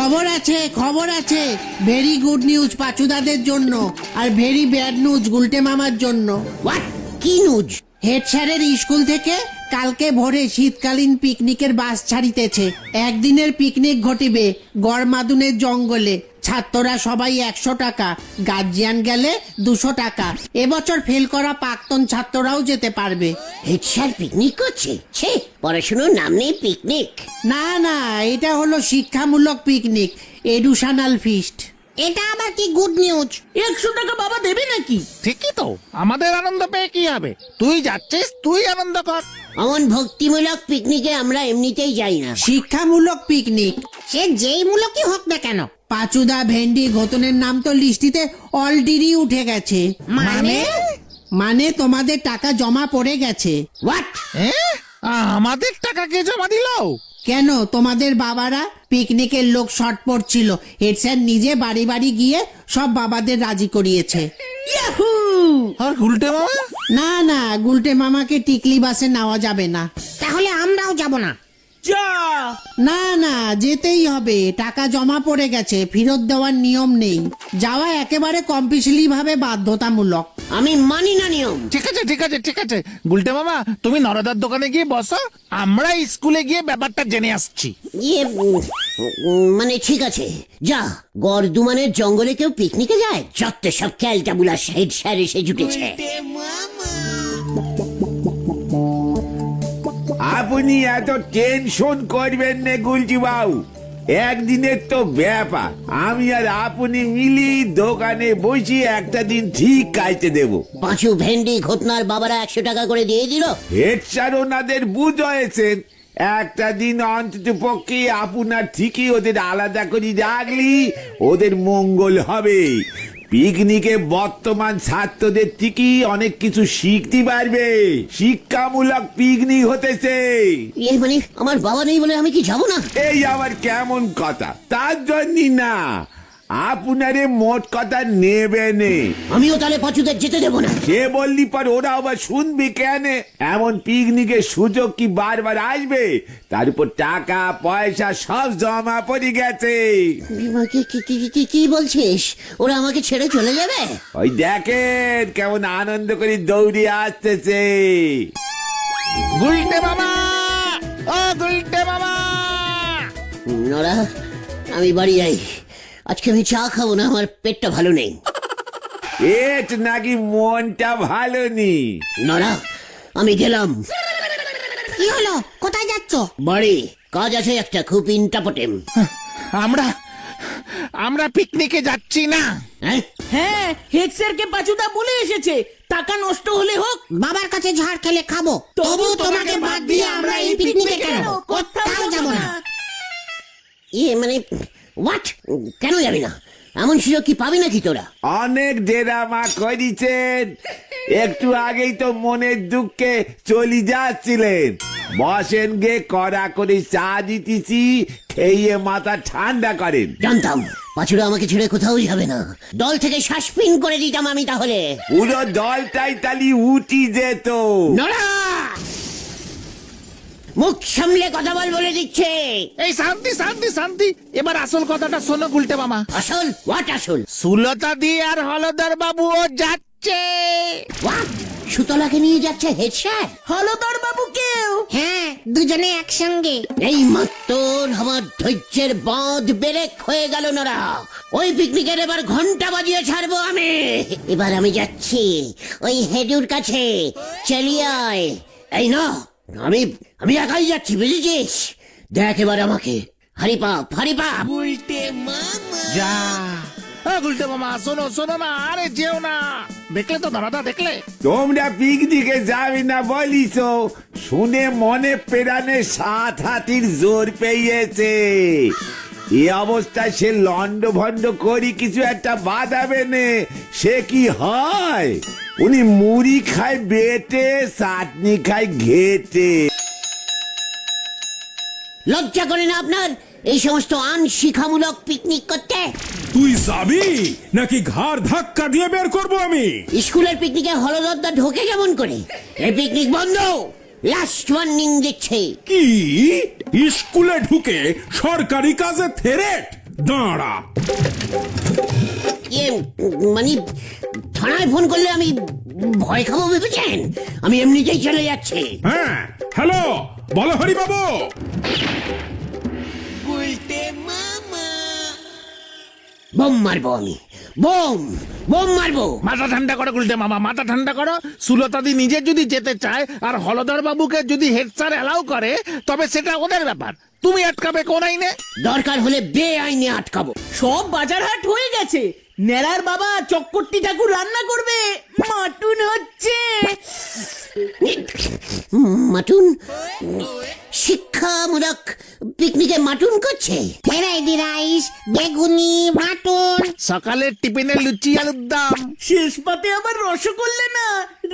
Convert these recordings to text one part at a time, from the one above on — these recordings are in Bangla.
খবর আছে ভেরি গুড নিউজ পাচুদাদের জন্য are very bad news Gulte মামার জন্য। হোয়াট? কি নিউজ? হেড স্যারের স্কুল থেকে কালকে ভোরে শীতকালীন পিকনিকের বাস ছাড়িতেছে। একদিনের পিকনিক ঘটিবে গড়মাদুনের জঙ্গলে। ছাত্ররা সবাই 100 টাকা, গার্জিয়ান গেলে 200 টাকা। এবছর ফেল করা প্রাক্তন ছাত্ররাও যেতে পারবে। হেড স্যার পিকনিক করছে? ছে, পড়াশোনার নাম নেই পিকনিক। না, এটা হলো শিক্ষামূলক পিকনিক, এডুশনাল ফিস্ট। এটা আবার কি গুড নিউজ? 100 টাকা বাবা দেবে নাকি? ঠিকই তো, আমাদের আনন্দ পেয়ে কি হবে? তুই যাচ্ছিস, তুই আনন্দ কর। অমন ভক্তিমূলক পিকনিকে আমরা এমনিতেই যাই না। শিক্ষামূলক পিকনিক সে যেই মূলকই হোক না কেন। পাচুদা, ভেন্ডি, ঘোতনের নাম তো লিস্টিতে অলরেডি উঠে গেছে। মানে তোমাদের টাকা জমা পড়ে গেছে। হোয়াট? আমাদের টাকা কে জমা দিল? কেন, তোমাদের বাবারা? পিকনিকের লোক শর্ট পড়ছিল, হেড স্যার নিজে বাড়ি বাড়ি গিয়ে সব বাবাদের রাজি করিয়েছে। ইয়াহু! আর গুলটে মামা? না, গুলটে মামাকে টিকলি বাসে নেওয়া যাবে না। তাহলে আমরাও যাব না। যা! না, যেতেই হবে, টাকা জমা পড়ে গেছে, ফেরত দেওয়ার নিয়ম নেই। যাওয়া একেবারে কম্পিসলি ভাবে বাধ্যতামূলক। আমি মানি না নিয়ম। ঠিক আছে গুলটে মামা, তুমি নরদার দোকানে গিয়ে বসো, আমরা স্কুলে গিয়ে ব্যাপারটা জেনে আসছি। মানে ঠিক আছে, যা। গড়দুমানের জঙ্গলে কেউ পিকনিকে যায়? যত সব ক্যালটাবুলা হেড স্যার এসে জুটেছে। আপনি এত টেনশন করবেন না গুলজি বাবু, একদিনের তো ব্যাপার। আমি আর আপনি মিলি দোকানে বসে একটা দিন ঠিক কাটতে দেব। পাঁচু, ভেন্ডি, ঘটনার বাবারা 100 টাকা করে দিয়ে দিল। হেড স্যার ওনাদের বুঝাইছেন একটা দিন অন্তত পক্ষে আপনার ঠিকই ওদের আলাদা করে রাখলি ওদের মঙ্গল হবে। পিকনিকে বর্তমান ছাত্রদের ঠিকই অনেক কিছু শিখতে পারবে। শিক্ষামূলক পিকনিক হতেছে। মানে আমার বাবা নেই বলে আমি কি যাব না? এই আবার কেমন কথা? তার জন্য না, আপনারে মোট কথা নেবে নে। আমিও তাহলে পাঁচুদের যেতে দেবো না। সে বললি পর ওরা আবার শুনবি কেন? এমন পিকনিকের সুযোগ কি বারবার আসবে? তার উপর টাকা পয়সা সব জমা পড়ে গেছে। কি বলছিস? ওরা আমাকে ছেড়ে চলে যাবে? ওই দেখেন কেমন আনন্দ করে দৌড়ে আসতেছে। গুলটে মামা, ও গুলটে মামা! নরা, আমি বাড়ি যাই। আজকে আমি চা খাবো না, আমার পেটটা ভালো নেই। পেট নাকি মনটা ভালো নি? নরা, আমি গেলাম। কি হলো, কোথায় যাচ্ছ? বাড়ি, কাজ আছে একটা, খুব ইন্টাপটেম। আমরা পিকনিকে যাচ্ছি না। হ্যাঁ, হেড স্যারকে পাচুদা বলে এসেছে, টাকা নষ্ট হলে হোক, বাবার কাছে ঝাড় খেলে খাবো, তবু তোমাকে বাদ দিয়ে আমরা এই পিকনিকে কেন কোথাও যাব না। মানে হোয়াট? কেন যাবি না? এমন সুযোগ কি পাবি নাকি তোরা? অনেক ডেরামা করেছেন, একটু আগেই তো মনের দুঃখে চলে যাচ্ছিলেন। বসেন গে, কড়া করে চা দিতেছি, খেয়ে মাথা ঠান্ডা করেন। জানতাম পাঁচুরা আমাকে ছেড়ে কোথাও যাবে না। দল থেকে সাসপেন্ড করে দিতাম আমি তাহলে। পুরো দলটাই তালি উঠি যেত। নড়া, মুখ সামলে কথা বলে দিচ্ছে। এই শান্তি, এবার আসল কথাটা শোনো গুলটে মামা। আসল? হোয়াট আসল? সুলতা দি আর হলদর বাবুও যাচ্ছে। হোয়াট? সুতলাকে নিয়ে যাচ্ছে হেড স্যার? হলদর বাবুকেও? হ্যাঁ, দুজনে একসঙ্গে। এই মাত্র আমার ধৈর্যের বাঁধ ব্রেক হয়ে গেল। নরা, ওই পিকনিকের এবার ঘন্টা বাজিয়ে ছাড়বো আমি। এবার আমি যাচ্ছি ওই হেডুর কাছে। চলিয়ে আয়। এই না, আমি একাই যাচ্ছি, বুঝেছিস? দেখ এবার আমাকে। হারিপাপ। যা গুলটে মামা, শোনো না, আরে যেও না। দেখলে তো দাদা, দেখলে তোমরা পিকনিকে যাবে না বলিস, শুনে মনে প্রাণে 7 হাতির জোর পেয়েছে। এই অবস্থায় সে লন্ড ভন্ড করি কিছু একটা বাঁধাবে নে, সে কি হয়? উনি মুড়ি খায় বেটে, চাটনি খায় ঘেটে। লজ্জা করে না আপনার এই সমস্ত আনশিক্ষামূলক পিকনিক করতে? তুই যাবি নাকি ঘাড় ধাক্কা দিয়ে বের করবো আমি? স্কুলের পিকনিকে হলদরদা ঢোকে কেমন করে? এই পিকনিক বন্ধ, লাস্ট ওয়ার্নিং দিচ্ছে। কি? স্কুলে ঢুকে সরকারি কাজে থেরেট? দাঁড়া। ইয়ে, মানে থানায় ফোন করলে আমি ভয় খাবো ভেবেছেন? আমি এমনিতেই চলে যাচ্ছি। হ্যাঁ, হ্যালো, বলো হরি বাবু। বোম মারবো আমি, বোম বোম মারবো। মাথা ঠান্ডা করো গুলটে মামা, মাথা ঠান্ডা করো। সুলতাদি নিজে যদি যেতে চায় আর হলধর বাবুকে যদি হেড স্যার অ্যালাউ করে, তবে সেটা ওদের ব্যাপার। তুমি আটকাবে কোন আইনে? দরকার হলে বেআইনে আটকাবো। সব বাজার হাট হয়ে গেছে। নেড়ার বাবা চক্করটি ঠাকুর রান্না করবে, মাটুন হচ্ছে। মাটুন? শিক্ষামূলক পিকনিকে মাটুন করছে? ভ্যারাইটি রাইস, বেগুনি, মাটন। সকালের টিফিনে লুচি আলুর দম। শেষ পাতে আবার রসগোল্লা না,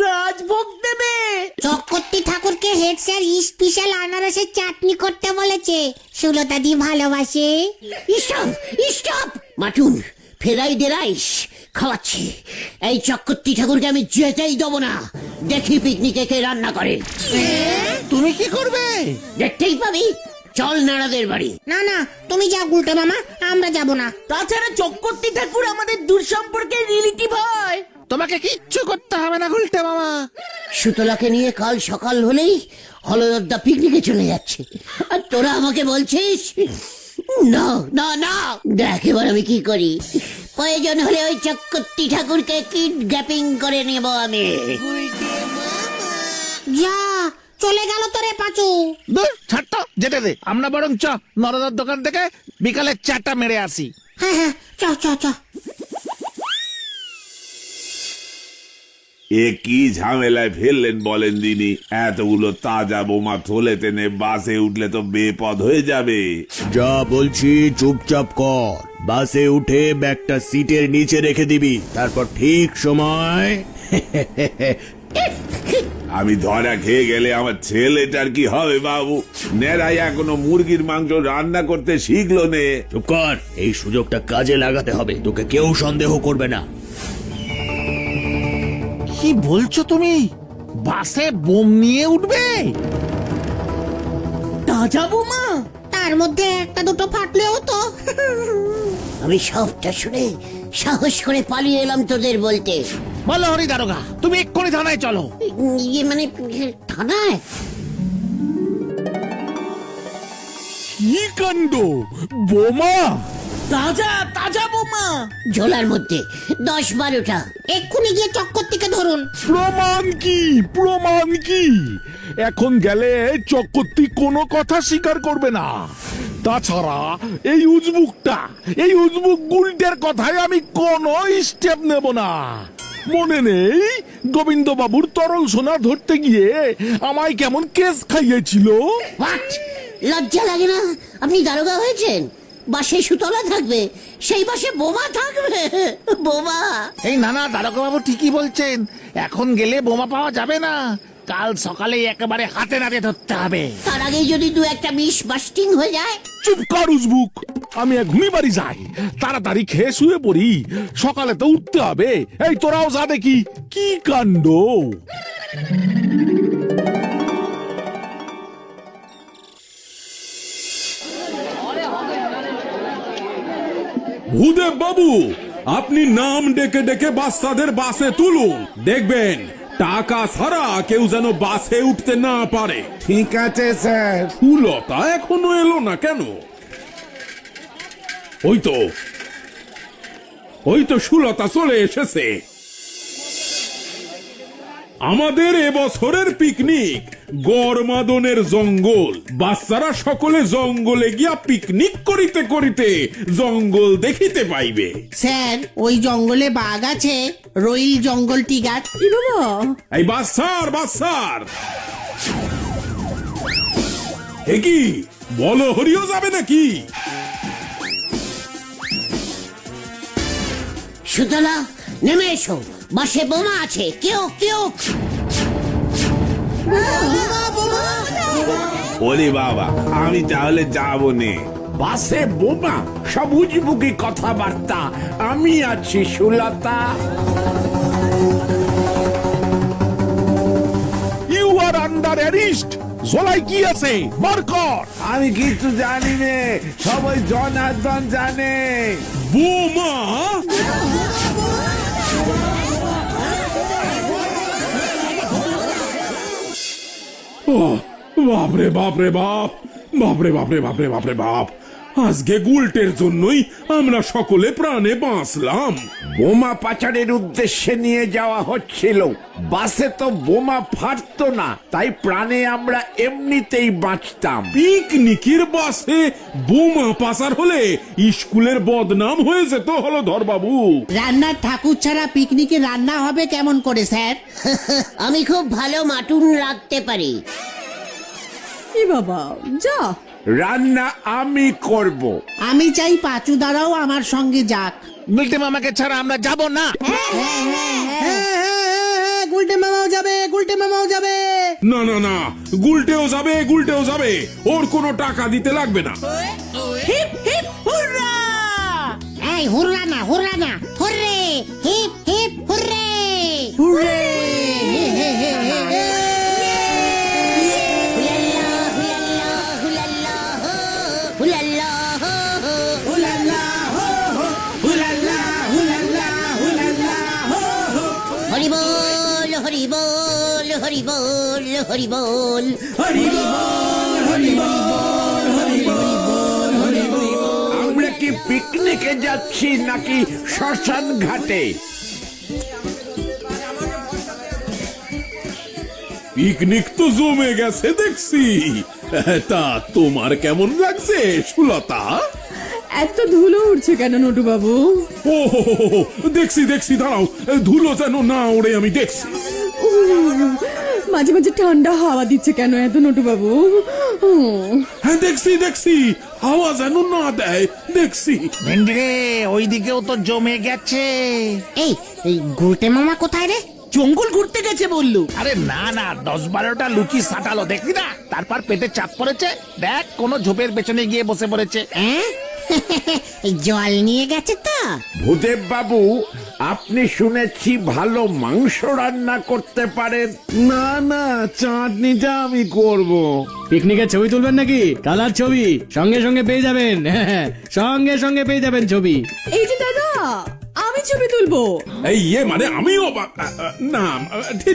রাজভোগ দেবে। চক্রবর্তী ঠাকুরকে হেড স্যার স্পেশাল আনারসের চাটনি করতে বলেছে, সুলতাদি ভালোবাসে। Stop stop! মাটুন, ফেরাই দে রাইস খাওয়াচ্ছি। এই চক্রবর্তী ঠাকুরকে আমি যেতেই দেবো না। দেখি পিকনিকে কে রান্না করে। তুমি কি করবে? দেখতেই পাবি। চল নাড়াদের বাড়ি। না না, তুমি যাও গুলটে মামা, আমরা যাব না। তাছাড়া চক্রবর্তী ঠাকুর আমাদের দূর সম্পর্কের রিলেটিভ হয়। তোমাকে কিচ্ছু করতে হবে না গুলটে মামা। সুতলাকে নিয়ে কাল সকাল হলেই হলদরদা পিকনিকে চলে যাচ্ছে, আর তোরা আমাকে বলছিস না না না। দেখ এবার আমি কি করি। প্রয়োজন হলে ওই চক্রবর্তী ঠাকুরকে কিডন্যাপিং করে নেব আমি। যা, চলে গেল তো রে পাঁচু। দূর ছাড় তো, যেতে দে। আমরা বরং চ নরদার দোকান থেকে বিকালে চাটা মেরে আসি। হ্যাঁ হ্যাঁ, চ চ চ। এ কি ঝামেলায় ফেললেন বলেন দিনি? এতগুলো তাজা বোমা থলে টেনে বাসে উঠলে তো বেপদ হয়ে যাবে। যা বলছি চুপচাপ কর। বাসে উঠে ব্যাগটা সিটের নিচে রেখে দিবি, তারপর ঠিক সময় আমি ধরা খেয়ে গেলে আমার ছেলেটার কি হবে বাবু? নেড়াই এখনো মুরগির মাংস রান্না করতে শিখলো নে। চুপ কর, এই সুযোগটা কাজে লাগাতে হবে। তোকে কেউ সন্দেহ করবে না। কি বলছো তুমি? বাসে বোম নিয়ে উঠবে? তাজা বোমা? তার মধ্যে একটা দুটো ফাটলেও তো। আমি সবটা শুনে সাহস করে পালিয়ে এলাম তোদের বলতে। বলো হরি দারোগা, তুমি এক্ষুনি থানায় চলো। ইয়ে মানে থানায়? কি কাণ্ড! বোমা! তাজা তাজা বোমা। ঝোলার মধ্যে 10-12টা। এক্ষুনি গিয়ে চক্রবর্তীকে ধরুন। প্রমাণ কি? প্রমাণ কি? এখন গেলে চক্রবর্তী কোনো কথা স্বীকার করবে না। তাছাড়া এই উজবুক গুলটের কথায় আমি কোনো স্টেপ নেব না। মনে নেই গোবিন্দ বাবুর তরল সোনা ধরতে গিয়ে আমায় কেমন কেস খাইয়েছিল? হোয়াট? লজ্জা লাগে না? আপনি দারোগা হয়েছেন, বাসে সুতলা থাকবে, সেই বাসে বোমা থাকবে। বোমা? এই নানা দারোগা বাবু ঠিকই বলছেন। এখন গেলে বোমা পাওয়া যাবে না, কাল সকালে একেবারে হাতে নাতে ধরতে হবে। তার আগে যদি 2-1টা মিস বাস্টিং হয়ে যায়। চুপ কর উজবুক, আমি এখনই বাড়ি যাই। তাড়াতাড়ি খেয়ে শুয়ে পড়ি, সকালে তো উঠতে হবে। এই তোরাও যা দেখি কি কাণ্ড। ভূদেব বাবু, আপনি নাম ডেকে ডেকে বাচ্চাদের বাসে তুলুন। দেখবেন টাকা ছাড়া কেউ যেন বাসে উঠতে না পারে। ঠিক আছে স্যার। ফুলতা এখনো এলো না কেন? ওই তো সুলতা চলে এসেছে। আমাদের এবছরের পিকনিক গড়মাদনের জঙ্গল। বাচ্চারা সকলে জঙ্গলে গিয়া পিকনিক করিতে করিতে জঙ্গল দেখিতে পাইবে। স্যার, ওই জঙ্গলে বাঘ আছে, রইল জঙ্গল টিগার। এই বাচ্চার এ কি বলো, হরিও যাবে নাকি? সুতলা নেমে এসো, বাসে বোমা আছে। কেউ ওরে বাবা, আমি তাহলে যাবো নে। বাসে বোমা? সবুজ বুকি কথাবার্তা। আমি আছি Sulata. You are under arrest. ঝোলাই কি আছে বার কর। আমি কিছু জানি নে, সবাই জনার্দন জানে। বোমা ওহ, বাপরে বাপরে বাপ, বাপরে বাপরে বাপরে বাপরে বাপ, আজকে গুলটের জন্যই আমরা সকলে প্রাণে বাঁচলাম। বোমা পাচারের উদ্দেশ্যে নিয়ে যাওয়া হচ্ছিল, বাসে তো বোমা ফাটতো না, তাই প্রাণে আমরা এমনিতেই বাঁচতাম। পিকনিকের বাসে বোমা পাচার হলে স্কুলের বদনাম হয়ে যেত হলধর বাবু। রান্নার ঠাকুর ছাড়া পিকনিকে রান্না হবে কেমন করে স্যার? আমি খুব ভালো মাটুন রাঁধতে পারি। কি বাবা, যা। রান্না আমি করব। আমি চাই পাঁচু দ্বারাও আমার সঙ্গে যাক। গুলটে মামাকে ছাড়া আমরা যাব না। গুলটে মামাও যাবে, গুলটে মামাও যাবে। না না না, গুলটেও যাবে, গুলটেও যাবে, ওর কোনো টাকা দিতে লাগবে না। Hip hip hurrah! এই হুররা না, হুররা না, hurray, hip hip hurray. Hurray! Hari বল, হরি বল, হরি বল, হরি বল। আমরা কি পিকনিকে যাচ্ছি নাকি শ্মশান ঘাটে? পিকনিক তো জমে গেছে দেখছি। তা তোমার কেমন লাগছে সুলতা? এত ধুলো উঠছে কেন নটু বাবু? ও হো হো হো, দেখছি দেখছি, দাঁড়াও, ধুলো যেন না ওড়ে, আমি দেখছি। মাঝে মাঝে ঠান্ডা হাওয়া দিচ্ছে কেন এত নটু বাবু? হ্যাঁ দেখছি দেখছি, হাওয়া যেন না দেয়, দেখছি। ভেন্ডি রে, ওইদিকেও তো জমে গেছে। এই এই গুলটে মামা কোথায় রে? জঙ্গল ঘুরতে গেছে বললো। আরে না না, 10-12টা লুচি সাটালো দেখলি না, তারপর পেটে চাপ পড়েছে, দেখ কোনো ঝোপের পেছনে গিয়ে বসে পড়েছে। হ্যাঁ? এই জল নিয়ে গেছে তো? ভূদেব বাবু, আপনি শুনেছি ভালো মাংস রান্না করতে পারেন। না না, চাটনিটা আমি করব। পিকনিকের ছবি তুলবেন নাকি? কালার ছবি সঙ্গে সঙ্গে পেয়ে যাবেন। সঙ্গে সঙ্গে পেয়ে যাবেন ছবি। এই যে দাদা, আমি ছবি তুলবো। এই মানে আমিও না,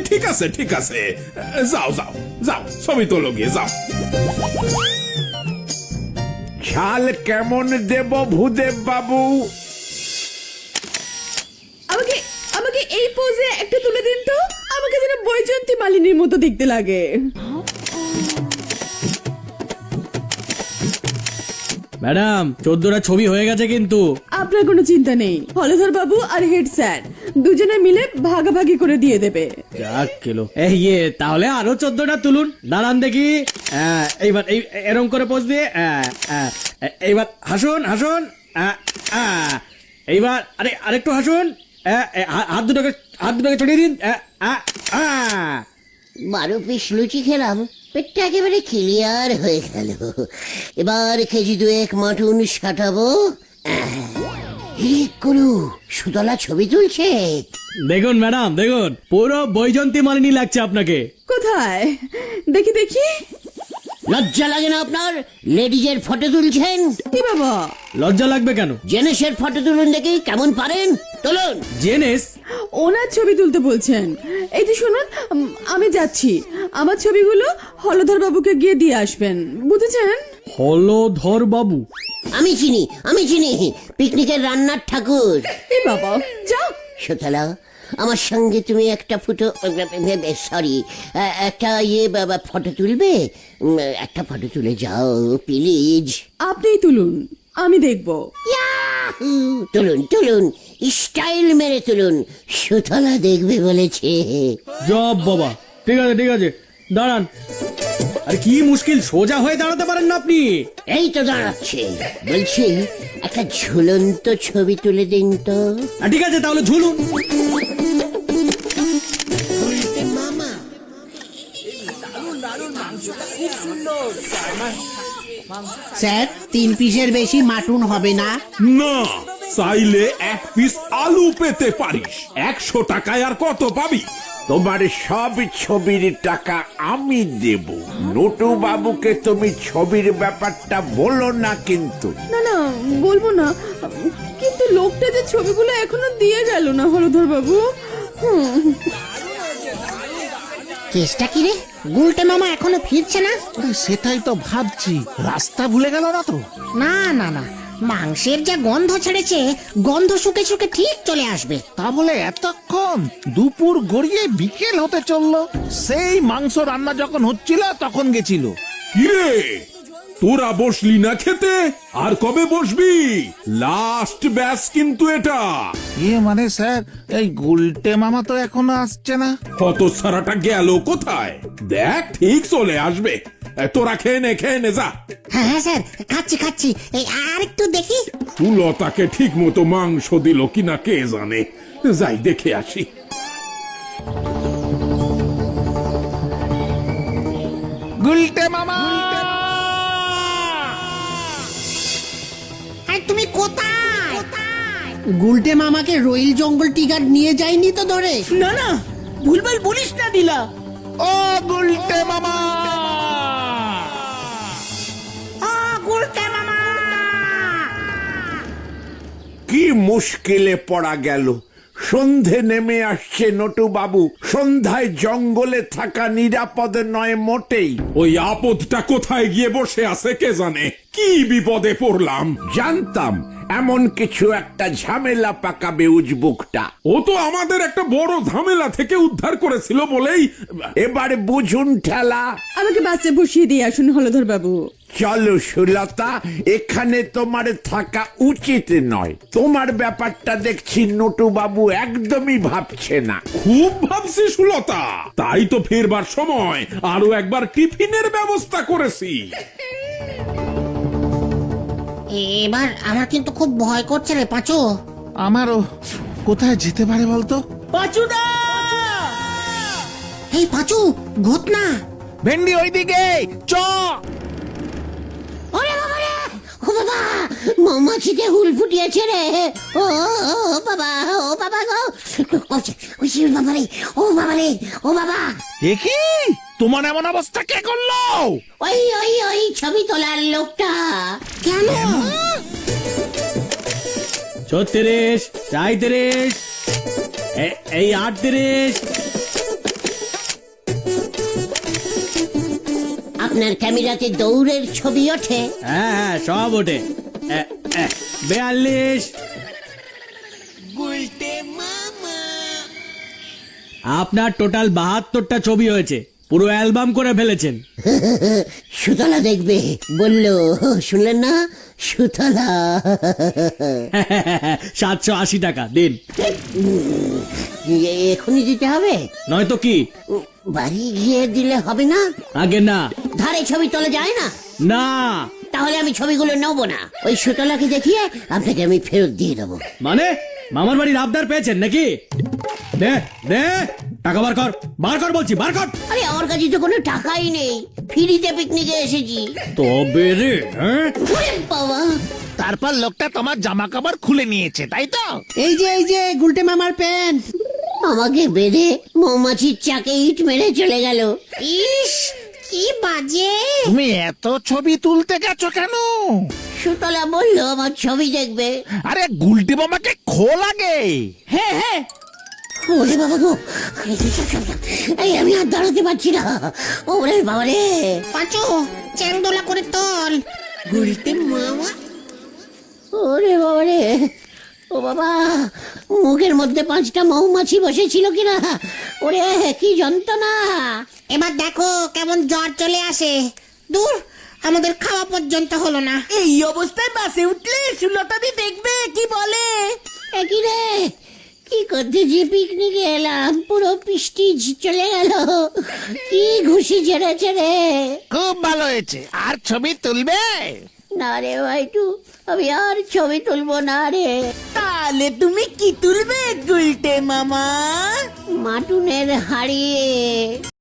ঠিক আছে ঠিক আছে, যাও যাও যাও, ছবি তোলো গিয়ে যাও। ঝাল কেমন দেব ভূদেব বাবু? আমাকে আমাকে এই পোজে একটা তুলে দিন তো, আমাকে যেন বৈজয়ন্তী মালিনীর মতো দেখতে লাগে। ম্যাডাম 14টা ছবি হয়ে গেছে কিন্তু। আপনার কোনো চিন্তা নেই, হলধর বাবু আর হেড স্যার দুজনে মিলে ভাগাভাগি করে দিয়ে দেবে। যাক কিলো তাহলে আরো 14টা তুলুন। দাঁড়ান দেখি। এইবার এরম করে পোজ দিয়ে এইবার হাসুন হাসুন। এইবার আরেকটু হাসুন। হাত দুটোকে ছড়িয়ে দিন। 12 পিস লুচি খেলাম, পেটটা একেবারে ক্লিয়ার হয়ে গেল। এবার কেজি 2 মাটুন সাটাবো। করু সুতলা ছবি তুলছে। দেখুন ম্যাডাম, দেখুন পুরো বৈজয়ন্তী মালিনী লাগছে আপনাকে। কোথায় দেখি দেখি? লজ্জা লাগে না আপনার? লেডিজের ফটো তুলছেন। কি বাবা, লজ্জা লাগবে কেন? জেনেসের ফটো তুলুন দেখি, কেমন পারেন তুলুন। জেনেস? ওনার ছবি তুলতে বলছেন। এই যে শুনুন, আমি যাচ্ছি, আমার ছবিগুলো হলধর বাবুকে গিয়ে দিয়ে আসবেন, বুঝেছেন? হলধর বাবু? আমি চিনি পিকনিকের রান্নার ঠাকুর। এই বাবা, যাও। সুতলা, আমার সঙ্গে তুমি একটা সরি একটা ফটো তুলবে? একটা ফটো তুলে যাও প্লিজ। আপনিই তুলুন, আমি দেখবো। তুলুন তুলুন, স্টাইল মেরে তুলুন, সুতলা দেখবে বলেছে। জব বাবা, ঠিক আছে ঠিক আছে, দাঁড়ান। আরে কি মুশকিল, সোজা হয়ে দাঁড়াতে পারেন না আপনি? এই তো দাঁড়াচ্ছে, বলছি একটা ঝুলন্ত ছবি তুলে দিন তো। ঠিক আছে তাহলে ঝুলুন। স্যার 3 পিসের বেশি মাটুন হবে না? না, চাইলে 1 পিস আলু পেতে পারিস। 100 টাকায় আর কত পাবি? তোমার সব ছবির টাকা আমি দেব। নটু বাবুকে তুমি ছবির ব্যাপারটা বলো না কিন্তু। না না বলবো না, কিন্তু লোকটা যে ছবিগুলো এখনো দিয়ে গেল না হলধর বাবু। কেসটা কি রে? গুলটে মামা এখনো ফিরছে না? সেটাই তো ভাবছি, রাস্তা ভুলে গেল না তো? না না না, মাংসের যা গন্ধ ছেড়েছে, গন্ধ শুকে শুকে ঠিক চলে আসবে। তা বলে এতক্ষণ? দুপুর গড়িয়ে বিকেল হতে চললো, সেই মাংস রান্না যখন হচ্ছিল তখন গেছিল। কিরে, তোরা বসলি না খেতে? আর কবে বসবি? লাস্ট ব্যাচ কিন্তু এটা। মানে স্যার, এই গুলটে মামা তো এখনো আসছে না। কত সারাটা গেল কোথায়? দেখ ঠিক চলে আসবে। তোরা খেয়ে নে যা। হ্যাঁ হ্যাঁ স্যার, খাচ্ছি খাচ্ছি। এই আর একটু দেখি। সুলতাকে ঠিক মতো মাংস দিল কিনা কে জানে। যাই দেখে আসি। গুলটে মামা! আর তুমি কোথায়? গুলটে মামাকে রইল জঙ্গল টিকার নিয়ে যায়নি তো ধরে? না না, ভুলভাল বলিস না দিলা। ও গুলটে মামা! ও গুলটে মামা! কি মুশকিলে পড়া গেল। সন্ধে নেমে আসছে নটু বাবু। সন্ধ্যায় জঙ্গলে থাকা নিরাপদ নয় মোটেই। ওই আপদটা কোথায় গিয়ে বসে আছে কে জানে। কি বিপদে পড়লাম। জানতাম এমন কিছু একটা ঝামেলা পাকাবে উজবুকটা। ও তো আমাদের একটা বড় ঝামেলা থেকে উদ্ধার করেছিল বলেই। এবারে বুঝুন ঠেলা। আমাকে বাসে বসিয়ে দিয়ে আসুন হলধর বাবু। চলো সুলতা, এখানে তোমার থাকা উচিত নয়। তোমার ব্যাপারটা দেখছি নটু বাবু একদমই ভাবছে না। খুব ভাবছি সুলতা, তাই তো ফেরবার সময় আরো একবার টিফিনের ব্যবস্থা করেছি। এবার আমার কিন্তু খুব ভয় করছে রে পাঁচু। আমারও। কোথায় যেতে পারে বলতো? পাচুদা! এই পাঁচু, ঘটনা। ভেন্ডি ওইদিকে চ। ওরে বাবা রে, ও বাবা, মৌমাছিতে হুল ফুটিয়েছে রে। ও বাবা, ও বাবা গো। ওই বাবা রে, ও বাবা রে, ও বাবা। দেখি তোমার এমন অবস্থা কে করলো? ওই ছবি তোলার লোকটা। কেন? 36, 37, এই 38। আপনার ক্যামেরাতে দৌড়ের ছবি ওঠে? হ্যাঁ সব ওঠে। 42। আপনার টোটাল 72টা ছবি হয়েছে, পুরো অ্যালবাম করে ফেলেছেন। সুতলা দেখবে বললো, শুনলেন না? সুতলা। 780 টাকা দিন। এখনই দিতে হবে? নয়তো কি? বাড়ি গিয়ে দিলে হবে না? আগে না। ধারে ছবি তোলা যায় না? না। তাহলে আমি ছবিগুলো নেবো না। ওই সুতলাকে দেখিয়ে আপনাকে আমি ফেরত দিয়ে দেবো। মানে মামার বাড়ির আবদার পেয়েছেন নাকি? দে দে, টাকা বার কর বলছি, বার কর। আরে আমার কাছে তো কোনো টাকাই নেই, ফ্রিতে পিকনিকে এসেছি। তবে রে, হ্যাঁ? ওরে বাবা! তারপর লোকটা তোমার জামা কাপড় খুলে নিয়েছে, তাই তো? এই যে গুলটে মামার প্যান্ট। আমাকে বেঁধে মৌমাছির চাকে ইট মেরে চলে গেল। ইস, কি বাজে! তুমি এত ছবি তুলতে গেছো কেন? সুতলা বললো আমার ছবি দেখবে। আরে গুলটি মামাকে খোল আগে। হ্যাঁ হ্যাঁ, ওরে বাবা গো, এই আমি আর দাঁড়াতে পারছি না। ওরে বাবা রে! পাঁচু, চ্যাংদোলা করে তোল। গুলটে মামা! ওরে বাবা রে! ও বাবা, মুখের মধ্যে 5টা মৌমাছি বসেছিল কিনা। ওরে কি যন্ত্রণা! এবার দেখো কেমন জ্বর চলে আসে। দূর, আমাদের খাওয়া পর্যন্ত হলো না। এই অবস্থায় বাসে উঠলে সুলতাদি দেখবে কি বলে। একই রে, কি করতে যে পিকনিকে এলাম, পুরো পিষ্টি চলে গেল। কি ঘুষি ছেড়েছে রে। খুব ভালো হয়েছে। আর ছবি তুলবে? না রে ভাইটু, আমি আর ছবি তুলবো না রে। তাহলে তুমি কি তুলবে গুলটে মামা? মাটুনের হাড়ি।